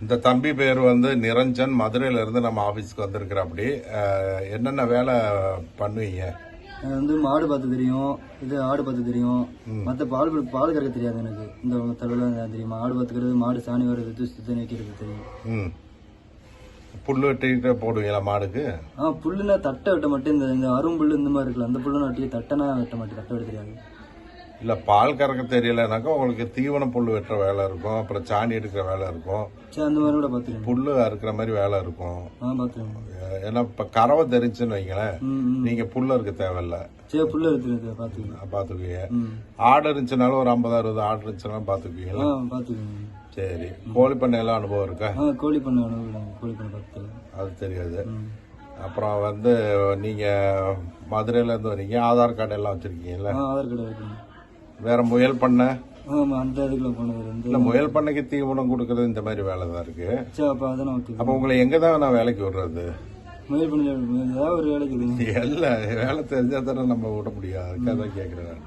இந்த தம்பி பேர் வந்து நிரஞ்சன், மதுரையில இருந்து நம்ம ஆபீஸ்க்கு வந்திருக்கிற. அப்படி என்னென்ன வேலை பண்ணுவீங்க? எனக்கு வந்து மாடு பார்த்து தெரியும், இது ஆடு பார்த்து தெரியும். மற்ற பால் கறக்க தெரியாது எனக்கு. இந்த தடவை தெரியும். ஆடு பார்த்துக்கிறது, மாடு சாணி வர்றது, தூசி வைக்கிறது தெரியும். புல்லு வெட்டிட்டு போடுவீங்களா மாடுக்கு? புல்லுனா தட்டை வெட்ட மாட்டேன். இந்த அரும்புல்லு இந்த மாதிரி இருக்குல்ல, அந்த புல்லுன்னு வெட்டி தட்டைனா வெட்ட மாட்டேன். தட்டை வெட்ட தெரியாது. இல்ல பால் கறக்க தெரியலனாக்கா உங்களுக்கு தீவன புல்லு வெட்டுற வேலை இருக்கும், அப்புறம் சாணி எடுக்கிற வேலை இருக்கும், அந்த மாதிரி கூட பாத்துருக்கேன். புல்லு அறுக்கிற மாதிரி வேலை இருக்கும். ஏன்னா இப்ப கறவை தெரிஞ்சுன்னு வைங்களேன், நீங்க புல்ல இருக்க தேவையில்ல, புல்ல இருக்கு பாத்துக்குவீங்க. ஆடு இருந்துச்சுனாலும் ஒரு 50-60 ஆடு இருந்துச்சுனாலும் பாத்துக்குவீங்களா? பாத்துக்குவீங்க. சரி, கோழி பண்ணை எல்லாம் அனுபவம் இருக்கா? கோழி பண்ணை அனுபவம். கோழி பண்ணை பார்த்தது அது தெரியாது. அப்புறம் வந்து நீங்க மதுரையில இருந்து வரீங்க, ஆதார் கார்டு எல்லாம் வச்சிருக்கீங்களா? ஆதார் கார்டு இருக்கு. வேற முயல் பண்ண அந்த இதுக்குள்ள போனது இல்ல, முயல் பண்ணைக்கு தீவனம் கொடுக்கறது இந்த மாதிரி வேலை தான் இருக்கு. அப்ப உங்களை எங்கதான் நான் வேலைக்கு விடுறது? முயல் பண்ண ஏதாவது ஒரு வேலைக்கு இல்ல, வேலை தெரிஞ்சா தானே நம்ம விட முடியாது. அதுக்காக தான் கேட்கிறேன்.